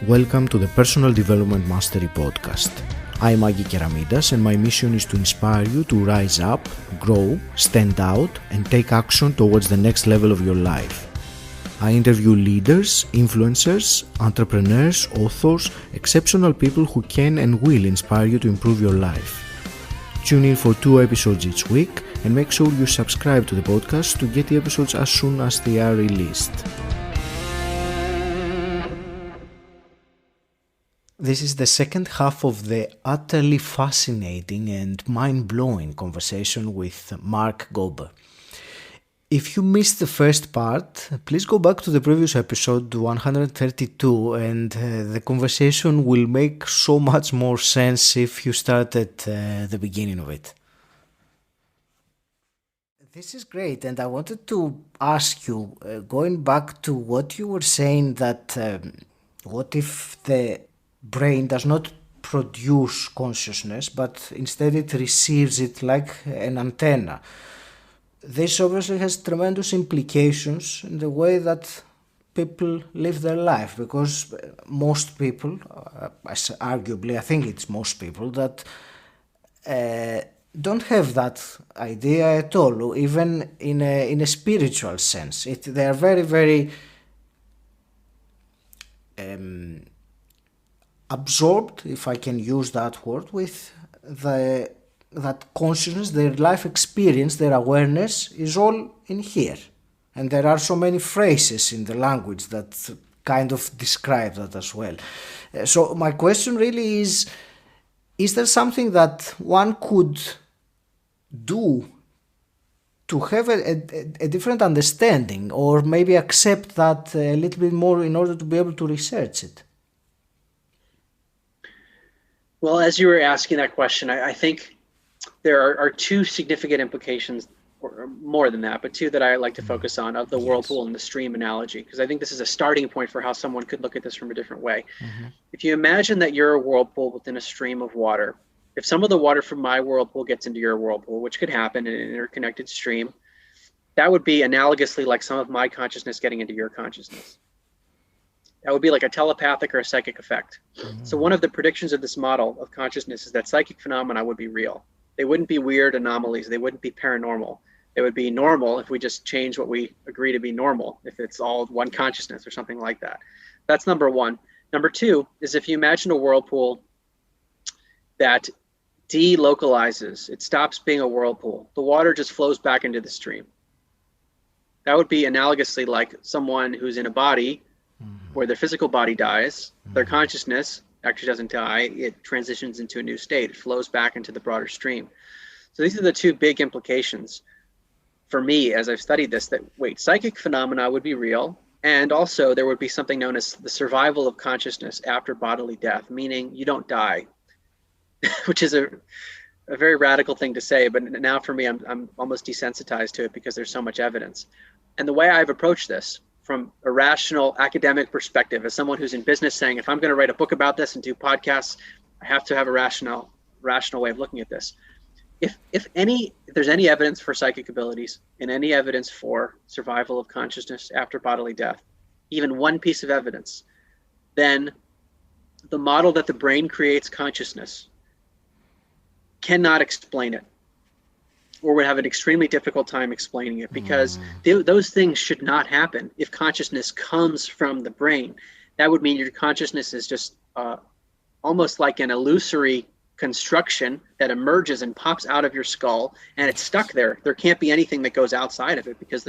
Welcome to the Personal Development Mastery Podcast. I'm 𝗍𝗂 and my mission is to inspire you to rise up, grow, stand out, and take action towards the next level of your life. I interview leaders, influencers, entrepreneurs, authors, exceptional people who can and will inspire you to improve your life. Tune in for 2 episodes each week and make sure you subscribe to the podcast to get the episodes as soon as they are released. This is the second half of the utterly fascinating and mind-blowing conversation with Mark Gober. If you missed the first part, please go back to the previous episode 132 and the conversation will make so much more sense if you start at the beginning of it. This is great, and I wanted to ask you, going back to what you were saying, that what if the brain does not produce consciousness, but instead it receives it like an antenna. This obviously has tremendous implications in the way that people live their life, because most people, arguably I think it's most people, that don't have that idea at all, even in a spiritual sense. They are very, very absorbed, if I can use that word, with that consciousness, their life experience, their awareness is all in here. And there are so many phrases in the language that kind of describe that as well. So my question really is there something that one could do to have a different understanding, or maybe accept that a little bit more in order to be able to research it? Well, as you were asking that question, I think there are 2 significant implications, or more than that, but 2 that I like to focus on, of the whirlpool and the stream analogy, because I think this is a starting point for how someone could look at this from a different way. Mm-hmm. If you imagine that you're a whirlpool within a stream of water, if some of the water from my whirlpool gets into your whirlpool, which could happen in an interconnected stream, that would be analogously like some of my consciousness getting into your consciousness. That would be like a telepathic or a psychic effect. Mm-hmm. So one of the predictions of this model of consciousness is that psychic phenomena would be real. They wouldn't be weird anomalies. They wouldn't be paranormal. They would be normal if we just change what we agree to be normal, if it's all one consciousness or something like that. That's number 1. Number 2 is if you imagine a whirlpool that delocalizes, it stops being a whirlpool. The water just flows back into the stream. That would be analogously like someone who's in a body where their physical body dies, their consciousness actually doesn't die, it transitions into a new state. It flows back into the broader stream. So these are the 2 big implications for me as I've studied this, that psychic phenomena would be real, and also there would be something known as the survival of consciousness after bodily death, meaning you don't die, which is a very radical thing to say, but now for me, I'm almost desensitized to it because there's so much evidence. And the way I've approached this from a rational academic perspective, as someone who's in business, saying, if I'm going to write a book about this and do podcasts, I have to have a rational way of looking at this. If there's any evidence for psychic abilities and any evidence for survival of consciousness after bodily death, even one piece of evidence, then the model that the brain creates consciousness cannot explain it, or would have an extremely difficult time explaining it, because those things should not happen. If consciousness comes from the brain, that would mean your consciousness is just almost like an illusory construction that emerges and pops out of your skull, and it's stuck there. There can't be anything that goes outside of it, because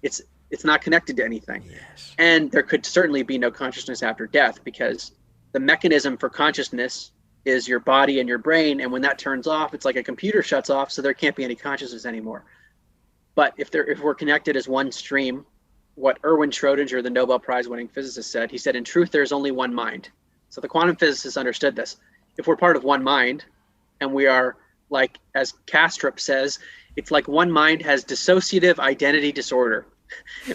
it's not connected to anything. Yes. And there could certainly be no consciousness after death, because the mechanism for consciousness is your body and your brain, and when that turns off, it's like a computer shuts off, so there can't be any consciousness anymore. But if we're connected as one stream, what 𝗏 Schrödinger, the Nobel Prize winning physicist, said, he said, in truth, there's only one mind. So the quantum physicists understood this. If we're part of one mind, and we are, like, as Kastrup says, it's like one mind has dissociative identity disorder.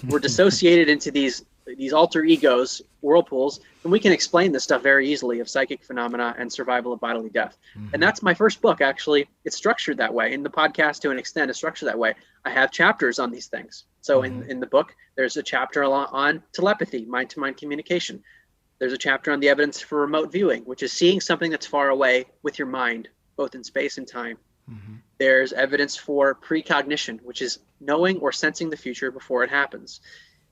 We're dissociated into these alter egos, whirlpools, and we can explain this stuff very easily, of psychic phenomena and survival of bodily death. Mm-hmm. And that's my first book, actually. It's structured that way. In the podcast, to an extent, it's structured that way. I have chapters on these things. So in the book, there's a chapter on telepathy, mind-to-mind communication. There's a chapter on the evidence for remote viewing, which is seeing something that's far away with your mind, both in space and time. There's evidence for precognition, which is knowing or sensing the future before it happens,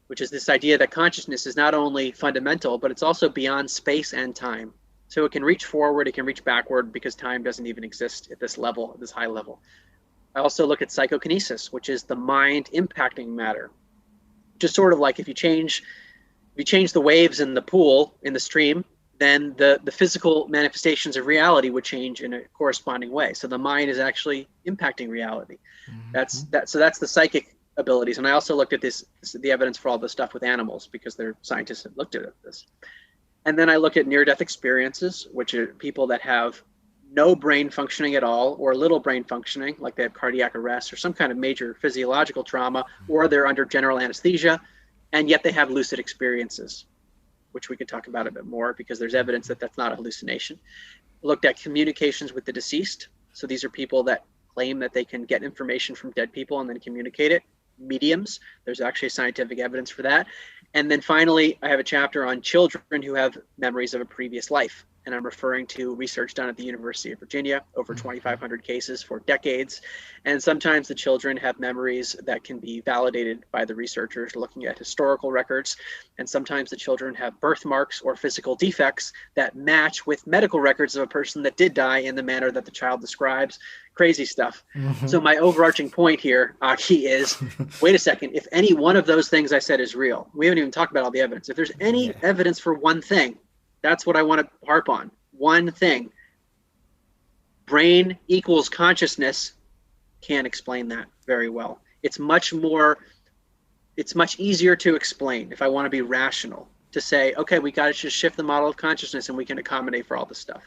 which is this idea that consciousness is not only fundamental, but it's also beyond space and time. So it can reach forward, it can reach backward, because time doesn't even exist at this level, at this high level. I also look at psychokinesis, which is the mind impacting matter. Just sort of like if you change the waves in the pool, in the stream, then the physical manifestations of reality would change in a corresponding way. So the mind is actually impacting reality. So that's the psychic abilities. And I also looked at the evidence for all this stuff with animals, because they're scientists that looked at this. And then I look at near-death experiences, which are people that have no brain functioning at all, or little brain functioning, like they have cardiac arrest or some kind of major physiological trauma, or they're under general anesthesia, and yet they have lucid experiences, which we could talk about a bit more, because there's evidence that that's not a hallucination. Looked at communications with the deceased. So these are people that claim that they can get information from dead people and then communicate it. Mediums, there's actually scientific evidence for that. And then finally, I have a chapter on children who have memories of a previous life. And I'm referring to research done at the University of Virginia, over 2,500 cases for decades. And sometimes the children have memories that can be validated by the researchers looking at historical records. And sometimes the children have birthmarks or physical defects that match with medical records of a person that did die in the manner that the child describes. Crazy stuff. So my overarching point here, Aki, is, wait a second, if any one of those things I said is real, we haven't even talked about all the evidence. If there's any evidence for one thing, that's what I want to harp on. One thing. Brain equals consciousness can't explain that very well. It's much easier to explain if I want to be rational, to say, okay, we got to just shift the model of consciousness and we can accommodate for all this stuff.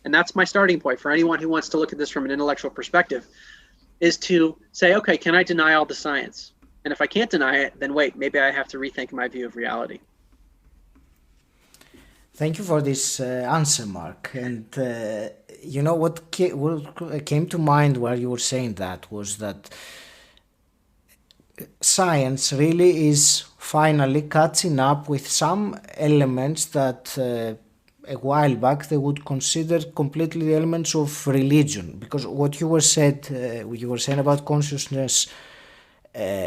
And that's my starting point for anyone who wants to look at this from an intellectual perspective, is to say, okay, can I deny all the science? And if I can't deny it, then wait, maybe I have to rethink my view of reality. Thank you for this answer, Mark. And you know what came to mind while you were saying that was that science really is finally catching up with some elements that a while back they would consider completely the elements of religion. Because what you were saying about consciousness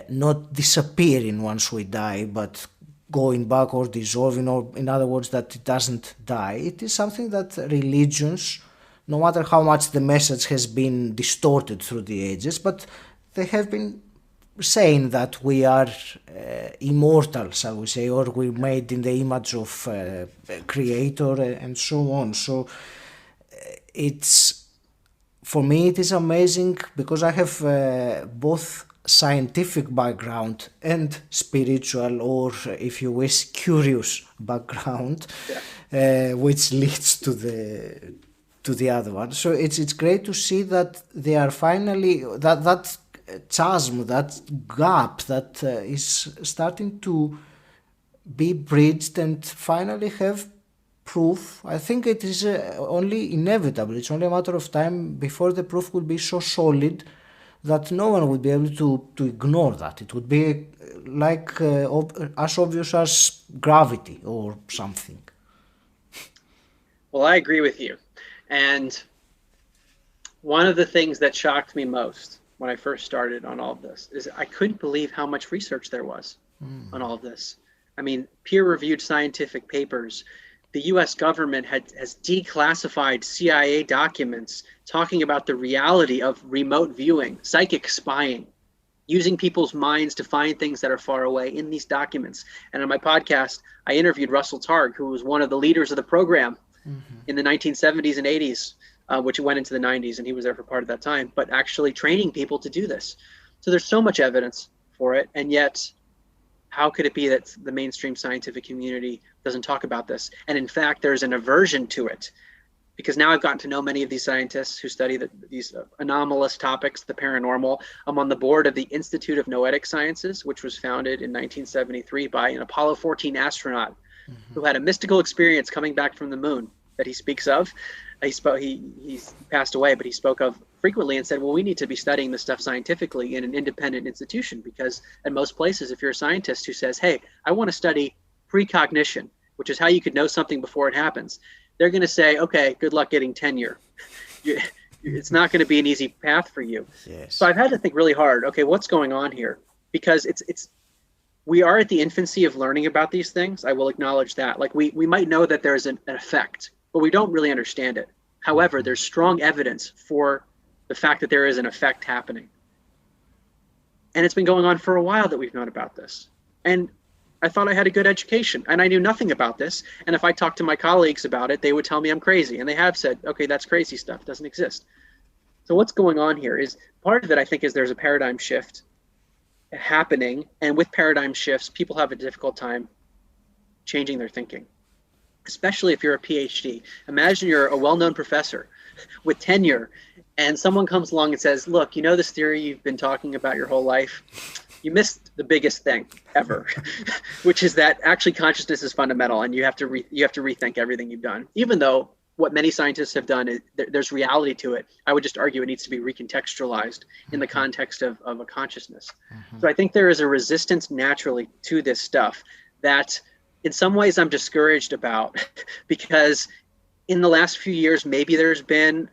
not disappearing once we die, but going back or dissolving, or in other words, that it doesn't die. It is something that religions, no matter how much the message has been distorted through the ages, but they have been saying that we are immortal, shall we say, or we're made in the image of Creator and so on. So for me it is amazing, because I have both scientific background and spiritual, or if you wish, curious background, which leads to the other one. So it's great to see that they are finally that chasm, that gap that is starting to be bridged and finally have proof. I think it is only inevitable. It's only a matter of time before the proof will be so solid that no one would be able to ignore that. It would be like as obvious as gravity or something. Well, I agree with you. And one of the things that shocked me most when I first started on all of this is I couldn't believe how much research there was on all of this. I mean, peer-reviewed scientific papers. The US government has declassified CIA documents talking about the reality of remote viewing, psychic spying, using people's minds to find things that are far away in these documents. And on my podcast, I interviewed Russell Targ, who was one of the leaders of the program in the 1970s and 80s, which went into the 90s, and he was there for part of that time, but actually training people to do this. So there's so much evidence for it, and yet how could it be that the mainstream scientific community doesn't talk about this? And in fact, there's an aversion to it, because now I've gotten to know many of these scientists who study these anomalous topics, the paranormal. I'm on the board of the Institute of Noetic Sciences, which was founded in 1973 by an Apollo 14 astronaut who had a mystical experience coming back from the moon that he speaks of. He's passed away, but he spoke of frequently and said, well, we need to be studying this stuff scientifically in an independent institution, because at most places, if you're a scientist who says, hey, I want to study precognition, which is how you could know something before it happens, they're going to say, okay, good luck getting tenure. It's not going to be an easy path for you. Yes. So I've had to think really hard, okay, what's going on here? Because we are at the infancy of learning about these things. I will acknowledge that. Like we might know that there's an effect, but we don't really understand it. However, there's strong evidence for the fact that there is an effect happening. And it's been going on for a while that we've known about this. And I thought I had a good education and I knew nothing about this. And if I talked to my colleagues about it, they would tell me I'm crazy. And they have said, okay, that's crazy stuff. It doesn't exist. So what's going on here is part of it, I think, is there's a paradigm shift happening. And with paradigm shifts, people have a difficult time changing their thinking, especially if you're a PhD. Imagine you're a well-known professor with tenure and someone comes along and says, look, you know this theory you've been talking about your whole life? You missed the biggest thing ever, which is that actually consciousness is fundamental and you have to rethink everything you've done. Even though what many scientists have done, there's reality to it. I would just argue it needs to be recontextualized in the context of a consciousness. So I think there is a resistance naturally to this stuff that in some ways I'm discouraged about because in the last few years, maybe there's been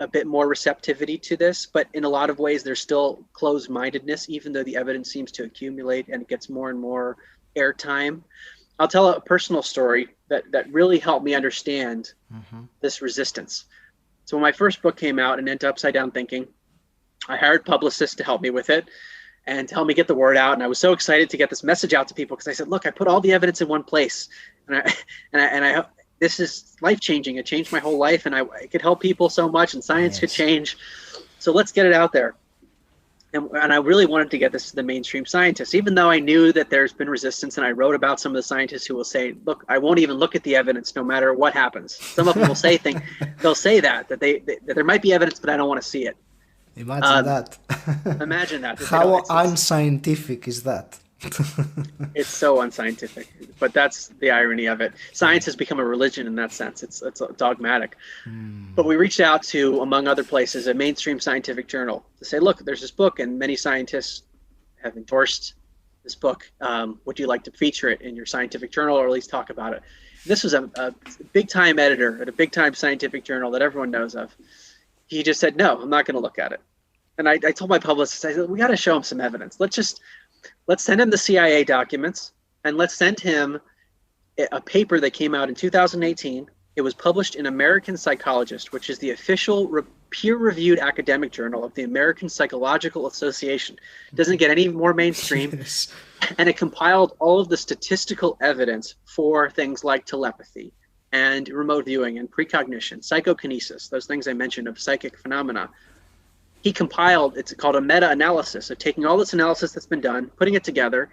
a bit more receptivity to this, but in a lot of ways, there's still closed-mindedness, even though the evidence seems to accumulate and it gets more and more airtime. I'll tell a personal story that really helped me understand this resistance. So when my first book came out, Into Upside Down Thinking, I hired publicists to help me with it and to help me get the word out. And I was so excited to get this message out to people because I said, look, I put all the evidence in one place. And I this is life-changing. It changed my whole life and I could help people so much and science could change. So let's get it out there. And I really wanted to get this to the mainstream scientists, even though I knew that there's been resistance. And I wrote about some of the scientists who will say, look, I won't even look at the evidence no matter what happens. Some of them will say they'll say that there might be evidence, but I don't want to see it. Imagine that. Imagine that. How unscientific is that? It's so unscientific, but that's the irony of it. Science has become a religion in that sense. It's dogmatic. But we reached out to, among other places, a mainstream scientific journal to say, look, there's this book and many scientists have endorsed this book. Would you like to feature it in your scientific journal or at least talk about it? This was a big time editor at a big time scientific journal that everyone knows of. He just said, no, I'm not going to look at it. And I told my publicist, I said, we got to show him some evidence. Let's send him the CIA documents and let's send him a paper that came out in 2018. It was published in American Psychologist, which is the official peer-reviewed academic journal of the American Psychological Association. It doesn't get any more mainstream. Yes. And it compiled all of the statistical evidence for things like telepathy and remote viewing and precognition, psychokinesis, those things I mentioned of psychic phenomena. He compiled, it's called a meta-analysis of taking all this analysis that's been done, putting it together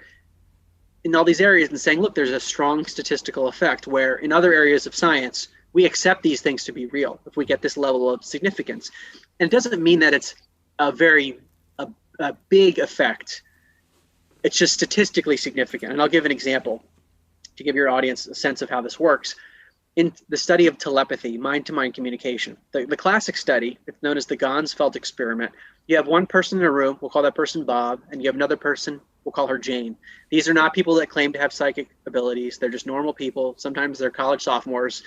in all these areas and saying, look, there's a strong statistical effect where in other areas of science, we accept these things to be real if we get this level of significance. And it doesn't mean that it's a big effect. It's just statistically significant. And I'll give an example to give your audience a sense of how this works. In the study of telepathy, mind-to-mind communication, the classic study, it's known as the 𝗁𝗏𝗏 experiment. You have one person in a room, we'll call that person Bob, and you have another person, we'll call her Jane. These are not people that claim to have psychic abilities. They're just normal people. Sometimes they're college sophomores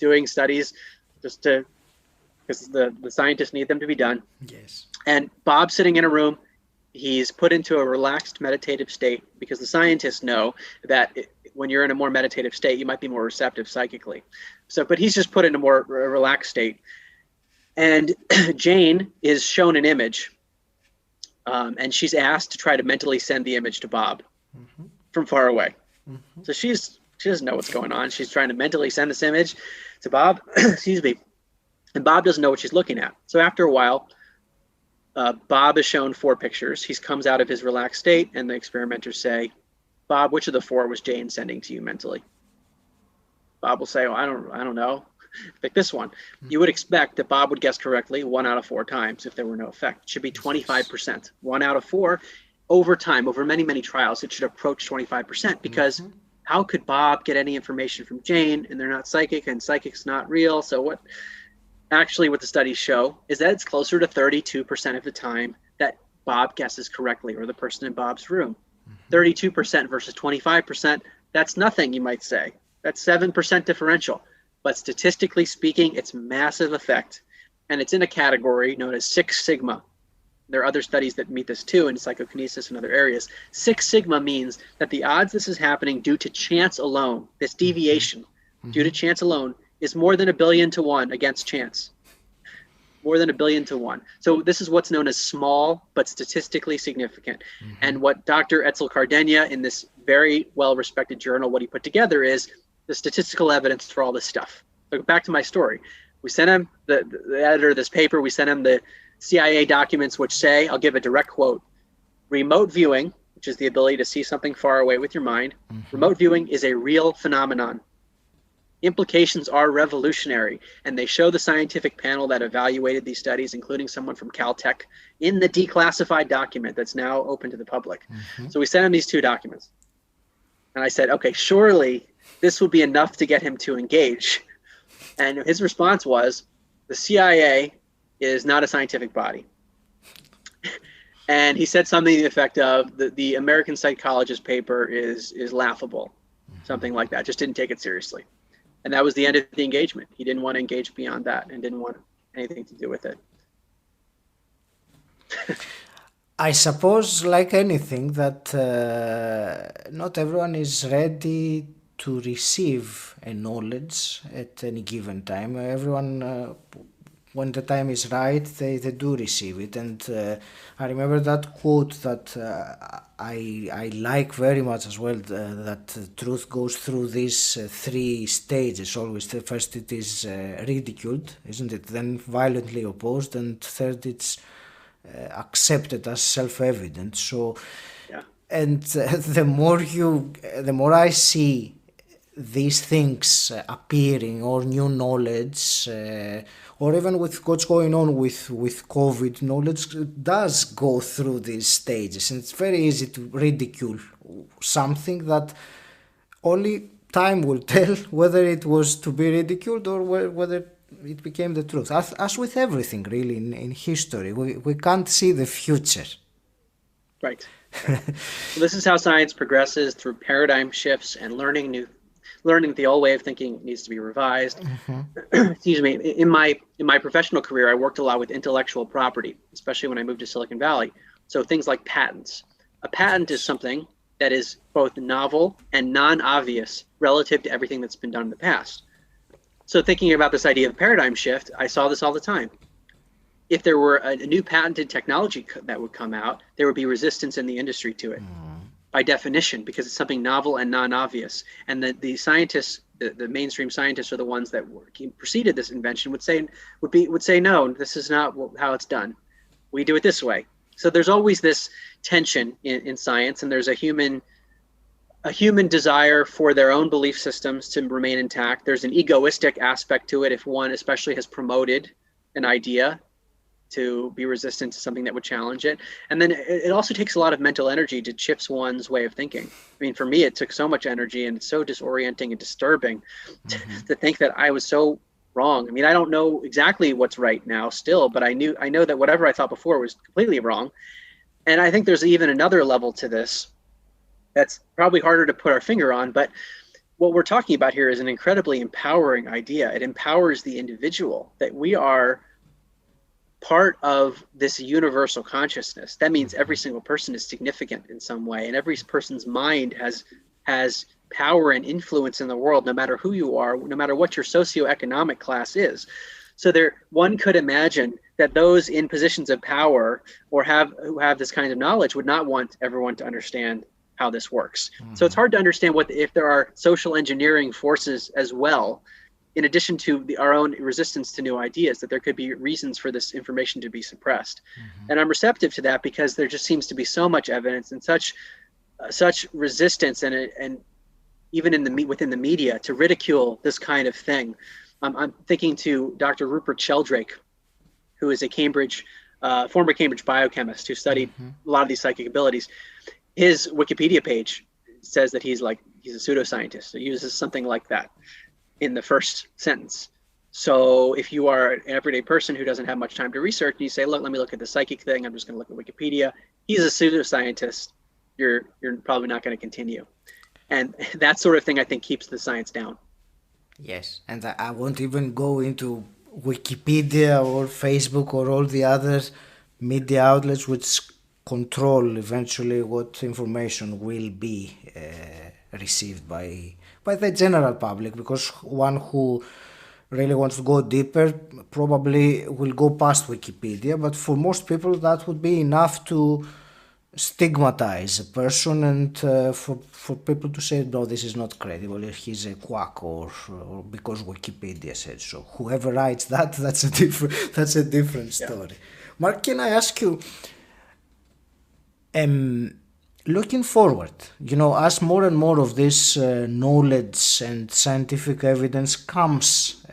doing studies just because the scientists need them to be done. Yes. And Bob's sitting in a room. He's put into a relaxed meditative state because the scientists know that when you're in a more meditative state, you might be more receptive psychically. But he's just put in a more relaxed state. And Jane is shown an image and she's asked to try to mentally send the image to Bob from far away. So she doesn't know what's going on. She's trying to mentally send this image to Bob, excuse me. And Bob doesn't know what she's looking at. So after a while, Bob is shown 4 pictures. He comes out of his relaxed state and the experimenters say, Bob, which of the 4 was Jane sending to you mentally? Bob will say, oh, I don't know. Pick this one. You would expect that Bob would guess correctly 1 out of 4 times if there were no effect. It should be 25%. 1 out of 4. Over time, over many, many trials, it should approach 25% because how could Bob get any information from Jane and they're not psychic and psychic's not real? So what the studies show is that it's closer to 32% of the time that Bob guesses correctly or the person in Bob's room. 32% versus 25%, that's nothing, you might say. That's 7% differential. But statistically speaking, it's massive effect. And it's in a category known as 6 sigma. There are other studies that meet this too in psychokinesis and other areas. 6 sigma means that the odds this is happening due to chance alone, this deviation due to chance alone, is more than 1 billion to 1 against chance. More than 1 billion to 1. So this is what's known as small but statistically significant. And what Dr. 𝗍𝗏 in this very well-respected journal, what he put together is the statistical evidence for all this stuff. So back to my story. We sent him, the editor of this paper, we sent him the CIA documents which say, I'll give a direct quote, remote viewing, which is the ability to see something far away with your mind, remote viewing is a real phenomenon. Implications are revolutionary, and they show the scientific panel that evaluated these studies, including someone from Caltech, in the declassified document that's now open to the public. So we sent him these 2 documents. And I said, okay, surely this would be enough to get him to engage. And his response was, the CIA is not a scientific body. And he said something to the effect of, the American psychologist paper is laughable, something like that, just didn't take it seriously. And that was the end of the engagement. He didn't want to engage beyond that and didn't want anything to do with it. I suppose, like anything, that not everyone is ready to receive a knowledge at any given time. Everyone, when the time is right, they do receive it. And I remember that quote that I like very much as well, that truth goes through these 3 stages always. The first, it is ridiculed, isn't it? Then violently opposed, and third, it's accepted as self-evident. So, and the more I see these things appearing, or new knowledge, or even with what's going on with COVID, knowledge does go through these stages, and it's very easy to ridicule something that only time will tell whether it was to be ridiculed or whether it became the truth. As with everything really in history, we can't see the future. Right. Well, this is how science progresses, through paradigm shifts and learning the old way of thinking needs to be revised. Excuse me. In my professional career, I worked a lot with intellectual property, especially when I moved to Silicon Valley. So things like patents. A patent is something that is both novel and non-obvious relative to everything that's been done in the past. So thinking about this idea of paradigm shift, I saw this all the time. If there were a new patented technology that would come out, there would be resistance in the industry to it. By definition, because it's something novel and non-obvious. And the scientists, the mainstream scientists, are the ones that preceded this invention would say, no, this is not how it's done. We do it this way. So there's always this tension in science, and there's a human desire for their own belief systems to remain intact. There's an egoistic aspect to it if one especially has promoted an idea to be resistant to something that would challenge it. And then it also takes a lot of mental energy to shift one's way of thinking. I mean, for me, it took so much energy, and it's so disorienting and disturbing to think that I was so wrong. I mean, I don't know exactly what's right now still, but I know that whatever I thought before was completely wrong. And I think there's even another level to this that's probably harder to put our finger on, but what we're talking about here is an incredibly empowering idea. It empowers the individual, that we are part of this universal consciousness. That means every single person is significant in some way, and every person's mind has power and influence in the world, no matter who you are, no matter what your socioeconomic class is. So one could imagine that those in positions of power or who have this kind of knowledge would not want everyone to understand how this works. So it's hard to understand if there are social engineering forces as well, in addition to our own resistance to new ideas, that there could be reasons for this information to be suppressed. And I'm receptive to that because there just seems to be so much evidence and such resistance and even within the media to ridicule this kind of thing. I'm thinking to Dr. Rupert Sheldrake, who is a former Cambridge biochemist who studied a lot of these psychic abilities. His Wikipedia page says that he's a pseudoscientist. So he uses something like that in the first sentence. So if you are an everyday person who doesn't have much time to research, and you say, look, let me look at the psychic thing, I'm just going to look at Wikipedia. He's a pseudoscientist. You're probably not going to continue. And that sort of thing, I think, keeps the science down. Yes, and I won't even go into Wikipedia or Facebook or all the other media outlets which control eventually what information will be received by the general public, because one who really wants to go deeper probably will go past Wikipedia, but for most people that would be enough to stigmatize a person, and for people to say, no, this is not credible, he's a quack, or because Wikipedia said so. Whoever writes that, that's a different story. Yeah. Mark, can I ask you, looking forward, as more and more of this knowledge and scientific evidence comes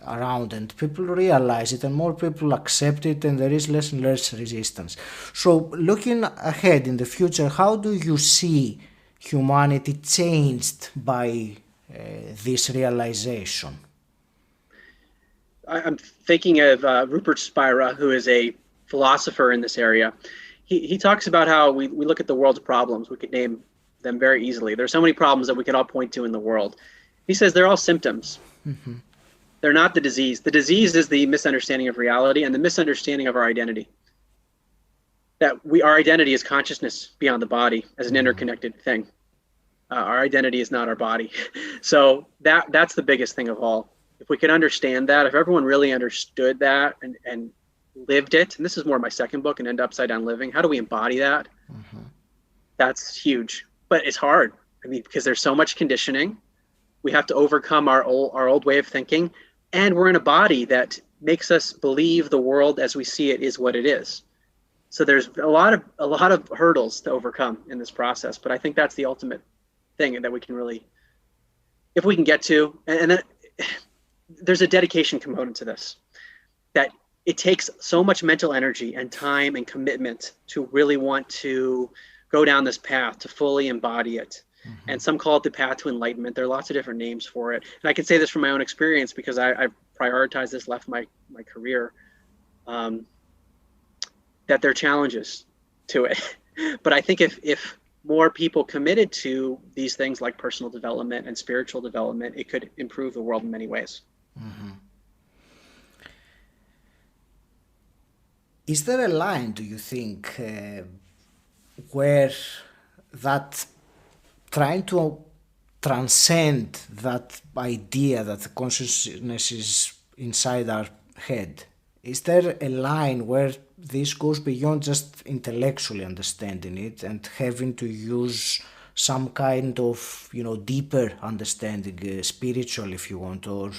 around, and people realize it, and more people accept it, and there is less and less resistance. So looking ahead in the future, how do you see humanity changed by this realization? I'm thinking of Rupert Spira, who is a philosopher in this area. He talks about how we look at the world's problems. We could name them very easily. There's so many problems that we can all point to in the world. He says they're all symptoms. Mm-hmm. They're not the disease. The disease is the misunderstanding of reality and the misunderstanding of our identity. That our identity is consciousness beyond the body as an interconnected thing. Our identity is not our body. So that's the biggest thing of all. If we could understand that, if everyone really understood that and lived it, and this is more my second book, and End Upside Down Living, how do we embody that? Mm-hmm. That's huge, but it's hard. I mean, because there's so much conditioning. We have to overcome our old way of thinking. And we're in a body that makes us believe the world as we see it is what it is. So there's a lot of hurdles to overcome in this process. But I think that's the ultimate thing that we can really, if we can get to, and then there's a dedication component to this, that it takes so much mental energy and time and commitment to really want to go down this path, to fully embody it. Mm-hmm. And some call it the path to enlightenment. There are lots of different names for it. And I can say this from my own experience because I've prioritized this, left my career, that there are challenges to it. But I think if more people committed to these things like personal development and spiritual development, it could improve the world in many ways. Mm-hmm. Is there a line, do you think, where that trying to transcend that idea that the consciousness is inside our head, is there a line where this goes beyond just intellectually understanding it and having to use some kind of, deeper understanding, spiritual if you want, or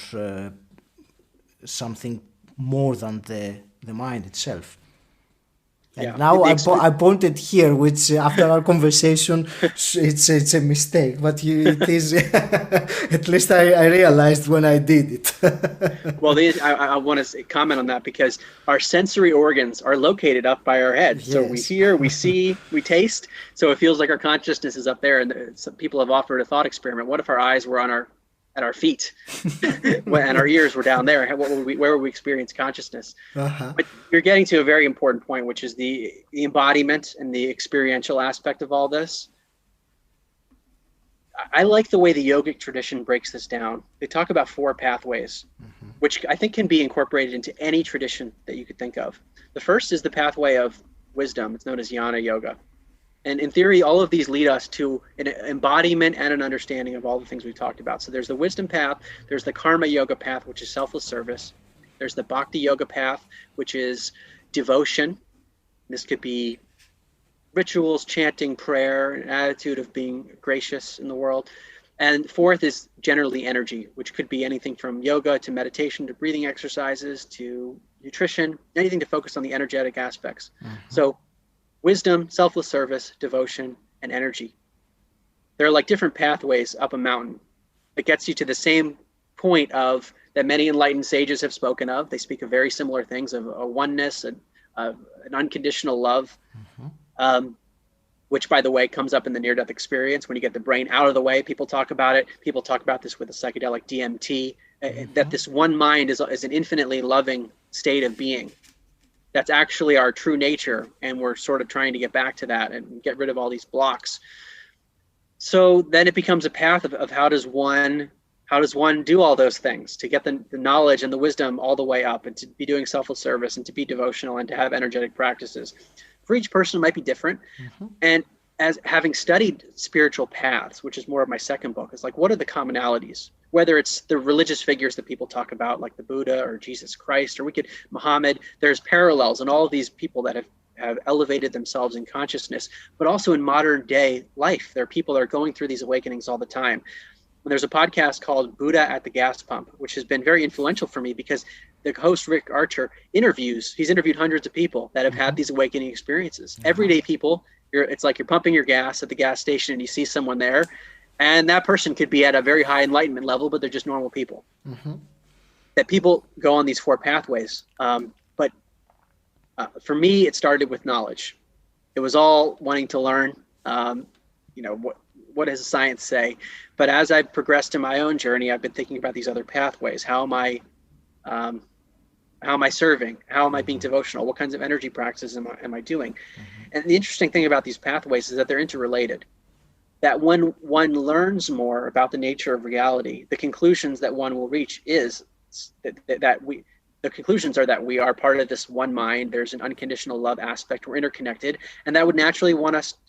something more than the mind itself? And yeah, now I pointed here, which after our conversation, it's a mistake, but it is, at least I realized when I did it. Well, I want to comment on that because our sensory organs are located up by our head. Yes. So we hear, we see, we taste. So it feels like our consciousness is up there. And some people have offered a thought experiment. What if our eyes were at our feet and our ears were down there? Where would we experience consciousness? Uh-huh. But you're getting to a very important point, which is the embodiment and the experiential aspect of all this. I like the way the yogic tradition breaks this down. They talk about 4 pathways, mm-hmm. which I think can be incorporated into any tradition that you could think of. The first is the pathway of wisdom. It's known as jnana yoga. And in theory, all of these lead us to an embodiment and an understanding of all the things we've talked about. So there's the wisdom path, there's the karma yoga path, which is selfless service. There's the bhakti yoga path, which is devotion. This could be rituals, chanting, prayer, an attitude of being gracious in the world. And fourth is generally energy, which could be anything from yoga to meditation to breathing exercises to nutrition, anything to focus on the energetic aspects. Mm-hmm. So wisdom, selfless service, devotion, and energy. They're like different pathways up a mountain that gets you to the same point of that many enlightened sages have spoken of. They speak of very similar things, of a oneness, an unconditional love, mm-hmm. Which, by the way, comes up in the near-death experience. When you get the brain out of the way, people talk about it. People talk about this with the psychedelic DMT, mm-hmm. that this one mind is an infinitely loving state of being. That's actually our true nature, and we're sort of trying to get back to that and get rid of all these blocks. So then it becomes a path of how does one How does one do all those things to get the knowledge and the wisdom all the way up, and to be doing selfless service and to be devotional and to have energetic practices? For each person, it might be different. And as having studied spiritual paths, which is more of my second book, is like, what are the commonalities? Whether it's the religious figures that people talk about, like the Buddha or Jesus Christ, or Muhammad, there's parallels in all of these people that have elevated themselves in consciousness, but also in modern day life. There are people that are going through these awakenings all the time. And there's a podcast called Buddha at the Gas Pump, which has been very influential for me, because the host, Rick Archer, he's interviewed hundreds of people that have had these awakening experiences. Everyday people, it's like you're pumping your gas at the gas station and you see someone there, and that person could be at a very high enlightenment level, but they're just normal people. That people go on these four pathways. But for me, it started with knowledge. It was all wanting to learn, what does science say? But as I've progressed in my own journey, I've been thinking about these other pathways. How am I serving? How am I being devotional? What kinds of energy practices am I doing? And the interesting thing about these pathways is that they're interrelated. That when one learns more about the nature of reality, the conclusions that one will reach is the conclusions are that we are part of this one mind. There's an unconditional love aspect. We're interconnected, and that would naturally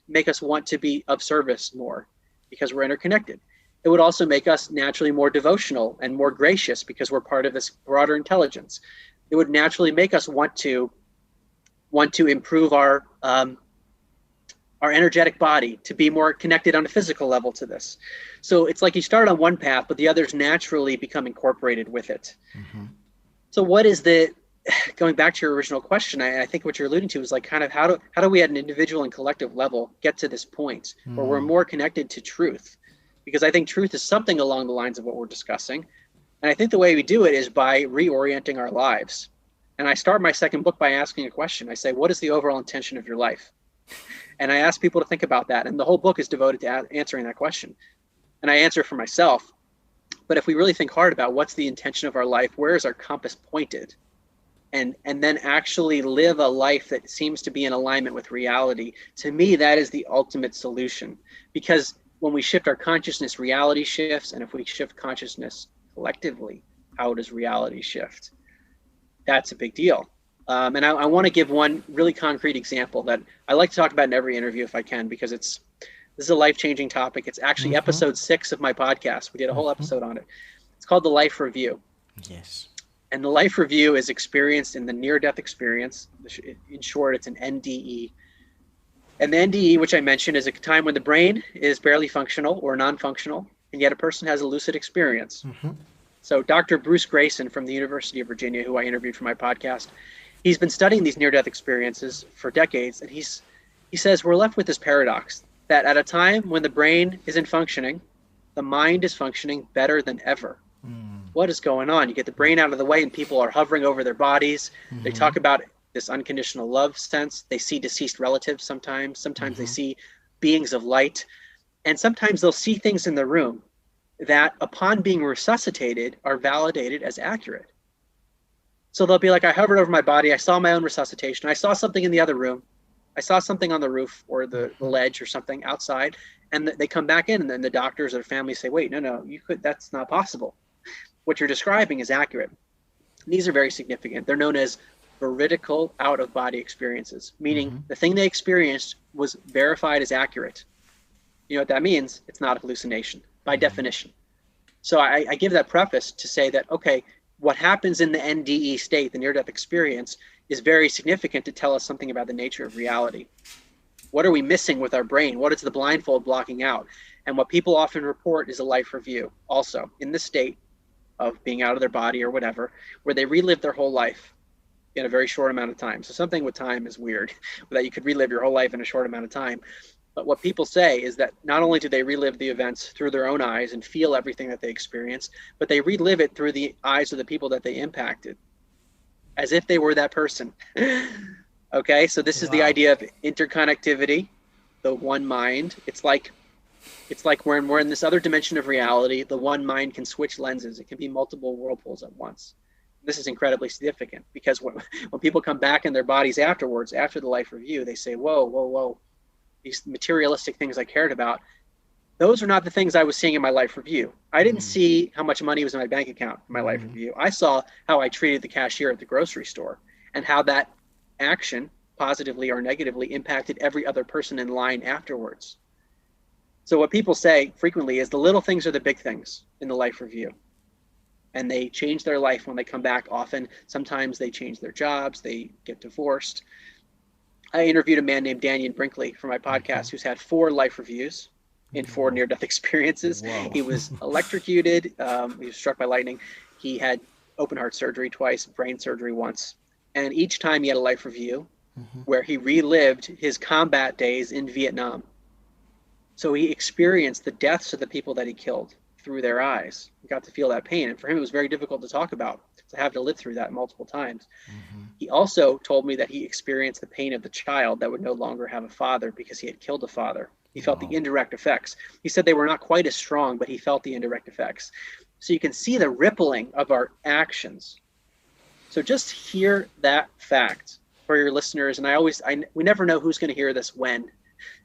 make us want to be of service more, because we're interconnected. It would also make us naturally more devotional and more gracious, because we're part of this broader intelligence. It would naturally make us want to improve our energetic body, to be more connected on a physical level to this. So it's like you start on one path, but the others naturally become incorporated with it. So what is going back to your original question, I think what you're alluding to is like, kind of how do we at an individual and collective level get to this point where we're more connected to truth? Because I think truth is something along the lines of what we're discussing. And I think the way we do it is by reorienting our lives. And I start my second book by asking a question. I say, what is the overall intention of your life? And I ask people to think about that. And the whole book is devoted to answering that question. And I answer for myself. But if we really think hard about what's the intention of our life, where is our compass pointed? And then actually live a life that seems to be in alignment with reality, to me, that is the ultimate solution. Because when we shift our consciousness, reality shifts. And if we shift consciousness collectively, how does reality shift? That's a big deal. And I want to give one really concrete example that I like to talk about in every interview if I can, because this is a life-changing topic. It's actually episode 6 of my podcast. We did a whole episode on it. It's called The Life Review. Yes. And the life review is experienced in the near-death experience. In short, it's an NDE. And the NDE, which I mentioned, is a time when the brain is barely functional or non-functional, and yet a person has a lucid experience. So Dr. Bruce Grayson from the University of Virginia, who I interviewed for my podcast, he's been studying these near-death experiences for decades, and he says we're left with this paradox that at a time when the brain isn't functioning, the mind is functioning better than ever. What is going on? You get the brain out of the way and people are hovering over their bodies. They talk about this unconditional love sense. They see deceased relatives sometimes. Sometimes they see beings of light. And sometimes they'll see things in the room that upon being resuscitated are validated as accurate. So they'll be like, I hovered over my body. I saw my own resuscitation. I saw something in the other room. I saw something on the roof or the ledge or something outside. And they come back in, and then the doctors or family say, wait, no, that's not possible. What you're describing is accurate. And these are very significant. They're known as veridical out-of-body experiences, meaning the thing they experienced was verified as accurate. You know what that means? It's not a hallucination by definition. So I give that preface to say that, okay, what happens in the NDE state, the near-death experience, is very significant to tell us something about the nature of reality. What are we missing with our brain? What is the blindfold blocking out? And what people often report is a life review, also in the state of being out of their body or whatever, where they relive their whole life in a very short amount of time. So something with time is weird, that you could relive your whole life in a short amount of time. But what people say is that not only do they relive the events through their own eyes and feel everything that they experienced, but they relive it through the eyes of the people that they impacted, as if they were that person. Okay, so this is the idea of interconnectivity, the one mind. It's like when we're in this other dimension of reality, the one mind can switch lenses. It can be multiple whirlpools at once. This is incredibly significant because when people come back in their bodies afterwards, after the life review, they say, whoa, these materialistic things I cared about, those are not the things I was seeing in my life review. I didn't see how much money was in my bank account in my life review. I saw how I treated the cashier at the grocery store and how that action, positively or negatively, impacted every other person in line afterwards. So what people say frequently is the little things are the big things in the life review. And they change their life when they come back often. Sometimes they change their jobs, they get divorced. I interviewed a man named Daniel Brinkley for my podcast who's had 4 life reviews in 4 near-death experiences. Wow. He was electrocuted, he was struck by lightning. He had open heart surgery twice, brain surgery once. And each time he had a life review where he relived his combat days in Vietnam. So he experienced the deaths of the people that he killed through their eyes. He got to feel that pain. And for him, it was very difficult to talk about, to have to live through that multiple times. He also told me that he experienced the pain of the child that would no longer have a father because he had killed a father. He felt the indirect effects. He said they were not quite as strong, but he felt the indirect effects. So you can see the rippling of our actions. So just hear that fact for your listeners. And we never know who's going to hear this when.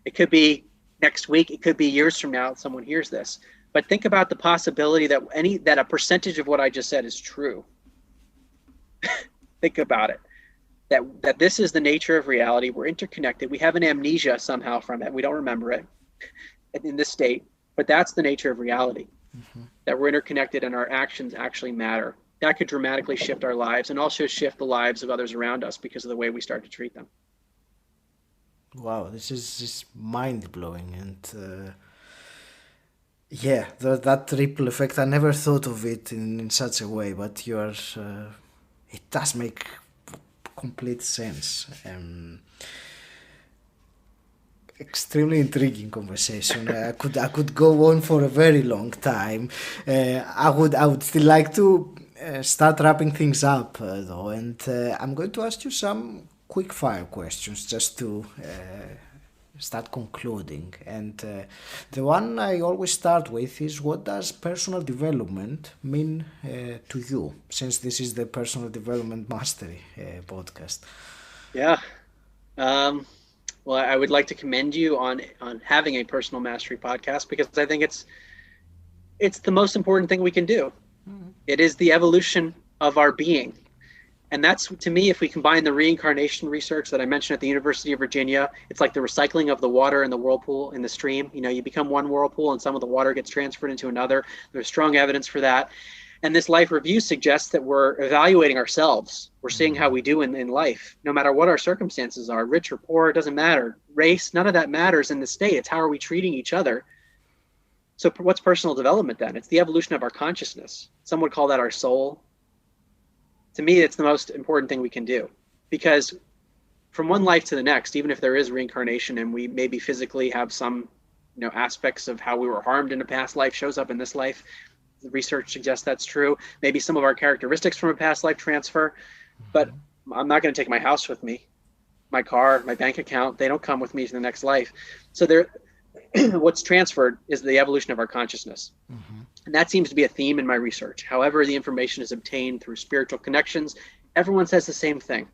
It could be next week. It could be years from now someone hears this. But think about the possibility that a percentage of what I just said is true. Think about it. That this is the nature of reality. We're interconnected. We have an amnesia somehow from it. We don't remember it in this state. But that's the nature of reality. That we're interconnected and our actions actually matter. That could dramatically shift our lives and also shift the lives of others around us because of the way we start to treat them. Wow, this is just mind-blowing. And yeah, that ripple effect, I never thought of it in such a way, but it does make complete sense. Extremely intriguing conversation. I could go on for a very long time. I would still like to start wrapping things up though, and I'm going to ask you some quick fire questions just to start concluding. And the one I always start with is, what does personal development mean to you, since this is the personal development mastery podcast? Yeah. Well, I would like to commend you on having a personal mastery podcast, because I think it's the most important thing we can do. It is the evolution of our being. And that's, to me, if we combine the reincarnation research that I mentioned at the University of Virginia, it's like the recycling of the water in the whirlpool, in the stream. You become one whirlpool and some of the water gets transferred into another. There's strong evidence for that. And this life review suggests that we're evaluating ourselves. We're seeing how we do in life, no matter what our circumstances are, rich or poor, it doesn't matter. Race, none of that matters in the state. It's how are we treating each other? So what's personal development then? It's the evolution of our consciousness. Some would call that our soul. To me, it's the most important thing we can do, because from one life to the next, even if there is reincarnation and we maybe physically have some, aspects of how we were harmed in a past life shows up in this life, the research suggests that's true. Maybe some of our characteristics from a past life transfer, but I'm not going to take my house with me, my car, my bank account. They don't come with me to the next life. So what's transferred is the evolution of our consciousness. And that seems to be a theme in my research. However the information is obtained through spiritual connections, everyone says the same thing,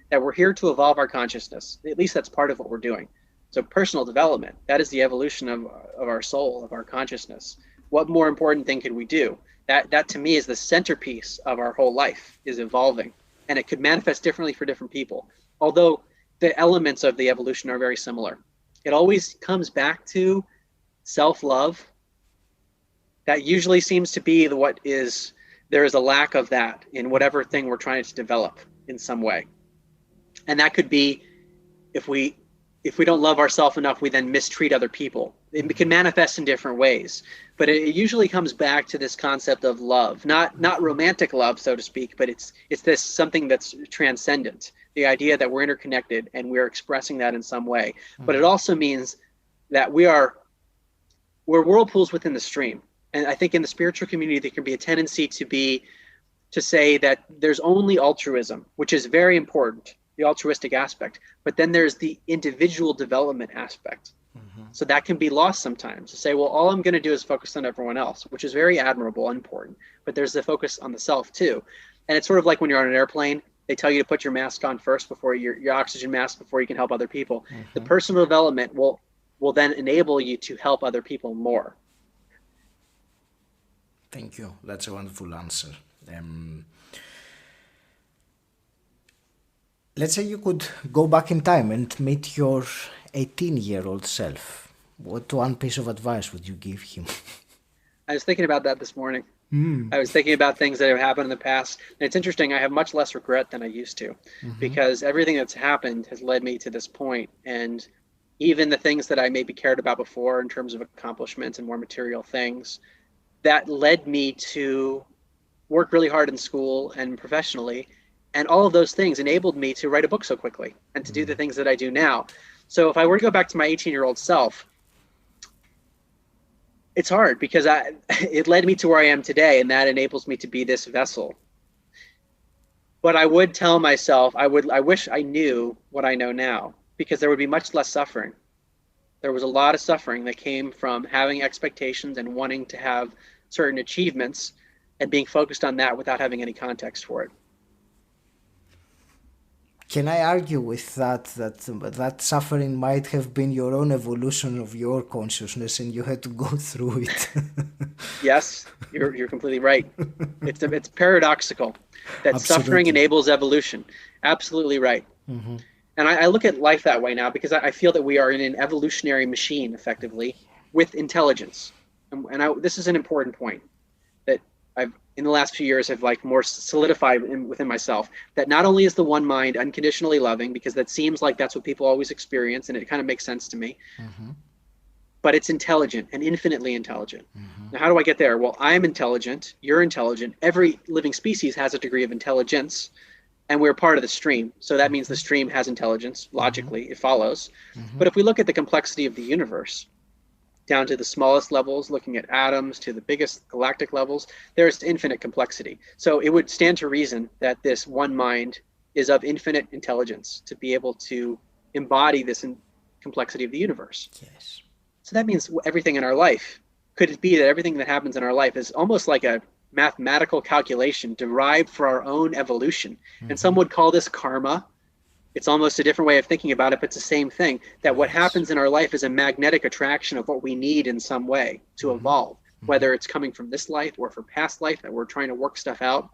that we're here to evolve our consciousness. At least that's part of what we're doing. So personal development, that is the evolution of our soul, of our consciousness. What more important thing could we do? That to me is the centerpiece of our whole life, is evolving. And it could manifest differently for different people. Although the elements of the evolution are very similar. It always comes back to self-love. That usually seems to be there is a lack of that in whatever thing we're trying to develop in some way. And that could be if we don't love ourselves enough, we then mistreat other people. It can manifest in different ways, but it usually comes back to this concept of love, not romantic love, so to speak, but it's this something that's transcendent. The idea that we're interconnected and we're expressing that in some way. But it also means that we're whirlpools within the stream. And I think in the spiritual community, there can be a tendency to say that there's only altruism, which is very important, the altruistic aspect, but then there's the individual development aspect. So that can be lost sometimes, to say, well, all I'm going to do is focus on everyone else, which is very admirable and important, but there's the focus on the self too. And it's sort of like when you're on an airplane, they tell you to put your mask on first before your oxygen mask before you can help other people. The personal development will will then enable you to help other people more. Thank you. That's a wonderful answer. Let's say you could go back in time and meet your 18-year-old self. What one piece of advice would you give him? I was thinking about that this morning. I was thinking about things that have happened in the past. And it's interesting, I have much less regret than I used to, because everything that's happened has led me to this point. And even the things that I maybe cared about before in terms of accomplishments and more material things, that led me to work really hard in school and professionally. And all of those things enabled me to write a book so quickly and to do the things that I do now. So if I were to go back to my 18-year-old self, it's hard because it led me to where I am today, and that enables me to be this vessel. But I would tell myself, I wish I knew what I know now, because there would be much less suffering. There was a lot of suffering that came from having expectations and wanting to have certain achievements and being focused on that without having any context for it. Can I argue with that suffering might have been your own evolution of your consciousness and you had to go through it? Yes, you're completely right. It's paradoxical that suffering enables evolution. Absolutely right. And I look at life that way now because I feel that we are in an evolutionary machine, effectively, with intelligence. And this is an important point that I've, in the last few years, have like more solidified within myself, that not only is the one mind unconditionally loving, because that seems like that's what people always experience, and it kind of makes sense to me, but it's intelligent and infinitely intelligent. Now, how do I get there? Well, I'm intelligent, you're intelligent, every living species has a degree of intelligence, and we're part of the stream. So that means the stream has intelligence, logically, it follows. But if we look at the complexity of the universe, down to the smallest levels, looking at atoms, to the biggest galactic levels, there's infinite complexity. So it would stand to reason that this one mind is of infinite intelligence to be able to embody this complexity of the universe. Yes. So that means everything in our life, could it be that everything that happens in our life is almost like a mathematical calculation derived for our own evolution? And some would call this karma. It's almost a different way of thinking about it, but it's the same thing, that what happens in our life is a magnetic attraction of what we need in some way to evolve, whether it's coming from this life or from past life, that we're trying to work stuff out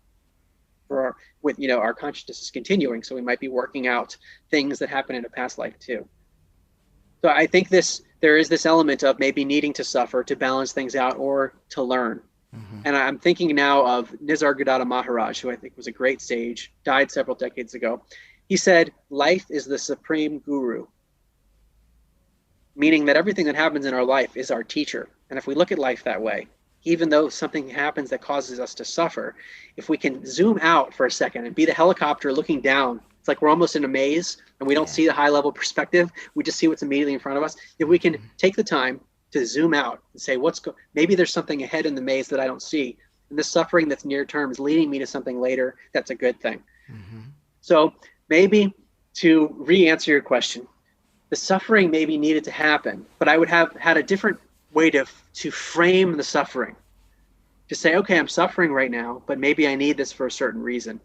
for our consciousness is continuing. So we might be working out things that happen in a past life too. So I think there is this element of maybe needing to suffer to balance things out or to learn. And I'm thinking now of Nisargadatta Maharaj, who I think was a great sage, died several decades ago. He said, life is the supreme guru, meaning that everything that happens in our life is our teacher. And if we look at life that way, even though something happens that causes us to suffer, if we can zoom out for a second and be the helicopter looking down, it's like we're almost in a maze and we don't see the high level perspective. We just see what's immediately in front of us. If we can take the time to zoom out and say, maybe there's something ahead in the maze that I don't see. And the suffering that's near term is leading me to something later. That's a good thing. So maybe to re-answer your question, the suffering maybe needed to happen, but I would have had a different way to frame the suffering. To say, okay, I'm suffering right now, but maybe I need this for a certain reason.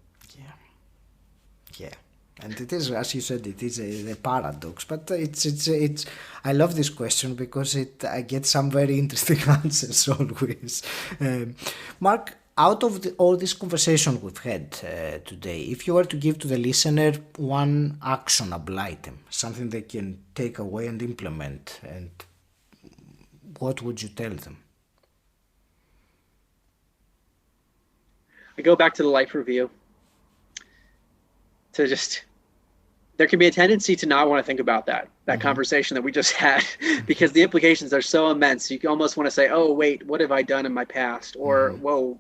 Yeah. And it is, as you said, it is a paradox, but it's. I love this question because I get some very interesting answers always. Mark, out of all this conversation we've had today, if you were to give to the listener one actionable item, something they can take away and implement, and what would you tell them? I go back to the life review. There can be a tendency to not want to think about that conversation that we just had, because the implications are so immense. You can almost want to say, oh, wait, what have I done in my past? Or, whoa,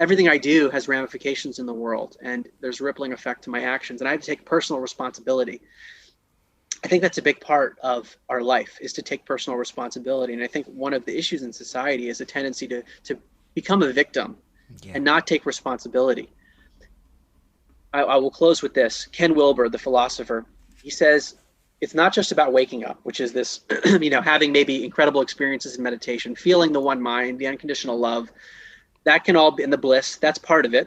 everything I do has ramifications in the world, and there's rippling effect to my actions, and I have to take personal responsibility. I think that's a big part of our life, is to take personal responsibility. And I think one of the issues in society is a tendency to become a victim and not take responsibility. I will close with this. Ken Wilber, the philosopher, he says, it's not just about waking up, which is this, having maybe incredible experiences in meditation, feeling the one mind, the unconditional love. That can all be in the bliss. That's part of it.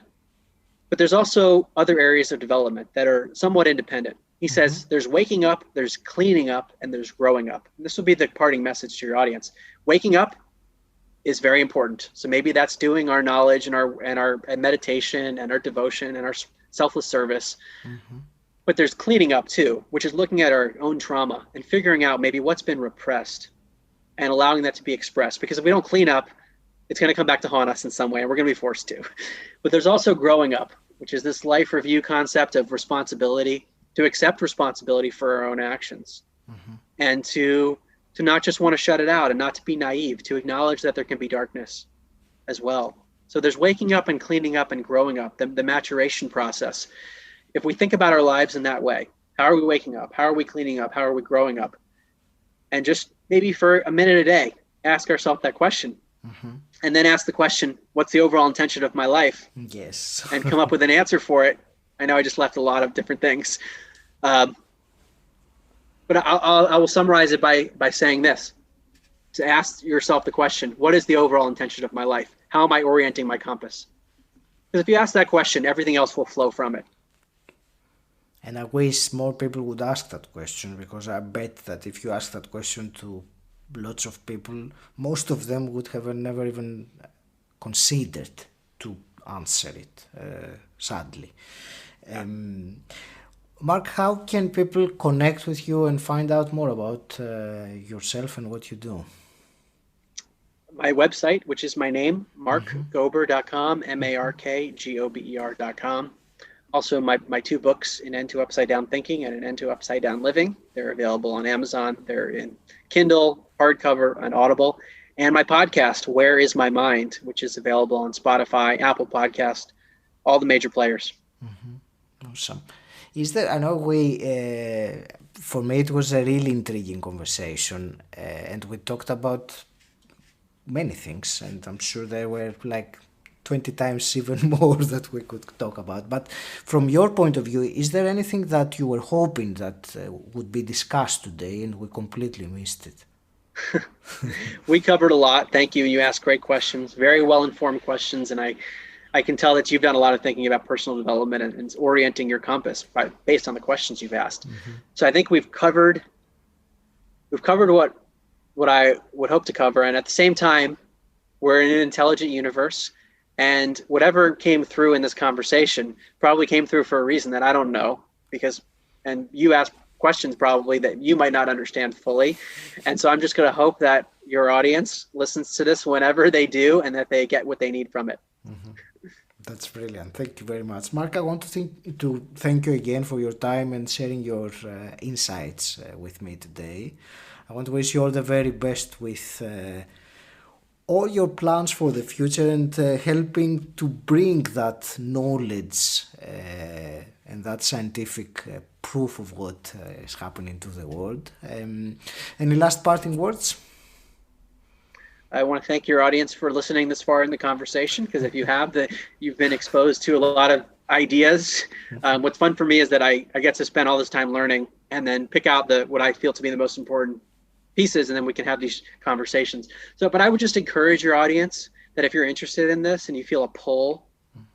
But there's also other areas of development that are somewhat independent. He says there's waking up, there's cleaning up, and there's growing up. And this will be the parting message to your audience. Waking up is very important. So maybe that's doing our knowledge and our meditation and our devotion and our selfless service. But there's cleaning up too, which is looking at our own trauma and figuring out maybe what's been repressed and allowing that to be expressed. Because if we don't clean up, it's going to come back to haunt us in some way, and we're going to be forced to. But there's also growing up, which is this life review concept of responsibility, to accept responsibility for our own actions, and to not just want to shut it out and not to be naive, to acknowledge that there can be darkness as well. So there's waking up and cleaning up and growing up, the maturation process. If we think about our lives in that way, how are we waking up? How are we cleaning up? How are we growing up? And just maybe for a minute a day, ask ourselves that question. And then ask the question, what's the overall intention of my life? Yes. And come up with an answer for it. I know I just left a lot of different things. But I will summarize it by saying this. To ask yourself the question, what is the overall intention of my life? How am I orienting my compass? Because if you ask that question, everything else will flow from it. And I wish more people would ask that question, because I bet that if you ask that question to lots of people, most of them would have never even considered to answer it, sadly. Mark, how can people connect with you and find out more about yourself and what you do? My website, which is my name, markgober.com, markgober.com. Also, my two books, An End to Upside Down Thinking and An End to Upside Down Living. They're available on Amazon. They're in Kindle, hardcover, and Audible. And my podcast, Where Is My Mind, which is available on Spotify, Apple Podcast, all the major players. Awesome. Is there, I know for me it was a really intriguing conversation, and we talked about many things, and I'm sure there were like 20 times even more that we could talk about. But from your point of view, is there anything that you were hoping that would be discussed today and we completely missed it? We covered a lot. Thank you. You asked great questions, very well-informed questions, and I can tell that you've done a lot of thinking about personal development and orienting your compass based on the questions you've asked. So I think we've covered what I would hope to cover, and at the same time, we're in an intelligent universe, and whatever came through in this conversation probably came through for a reason that I don't know, and you asked questions probably that you might not understand fully. And so I'm just going to hope that your audience listens to this whenever they do, and that they get what they need from it. That's brilliant. Thank you very much. Mark, I want to thank you again for your time and sharing your insights with me today. I want to wish you all the very best with all your plans for the future, and helping to bring that knowledge and that scientific proof of what is happening to the world. Any last parting words? I want to thank your audience for listening this far in the conversation, because if you have, you've been exposed to a lot of ideas. What's fun for me is that I get to spend all this time learning and then pick out what I feel to be the most important pieces, and then we can have these conversations. But I would just encourage your audience that if you're interested in this and you feel a pull,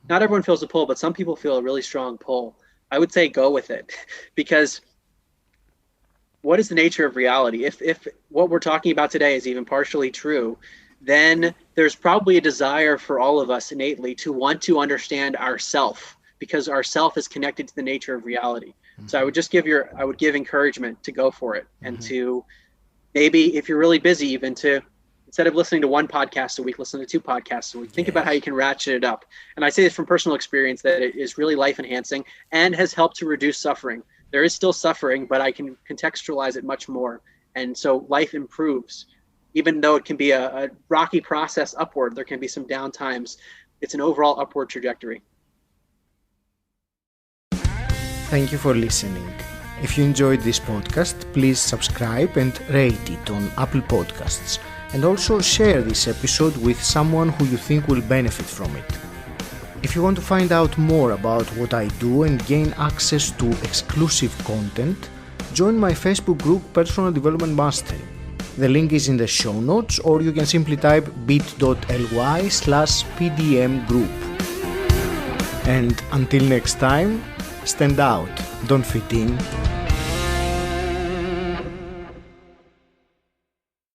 not everyone feels a pull, but some people feel a really strong pull. I would say go with it, because what is the nature of reality? If what we're talking about today is even partially true, then there's probably a desire for all of us innately to want to understand ourself, because ourself is connected to the nature of reality. So I would just give encouragement to go for it, and to maybe, if you're really busy, even to, instead of listening to one podcast a week, listen to 2 podcasts a week. Think about how you can ratchet it up. And I say this from personal experience, that it is really life enhancing and has helped to reduce suffering. There is still suffering, but I can contextualize it much more. And so life improves. Even though it can be a rocky process upward, there can be some down times. It's an overall upward trajectory. Thank you for listening. If you enjoyed this podcast, please subscribe and rate it on Apple Podcasts. And also share this episode with someone who you think will benefit from it. If you want to find out more about what I do and gain access to exclusive content, join my Facebook group Personal Development Mastery. The link is in the show notes, or you can simply type bit.ly/PDM group. And until next time, stand out, don't fit in.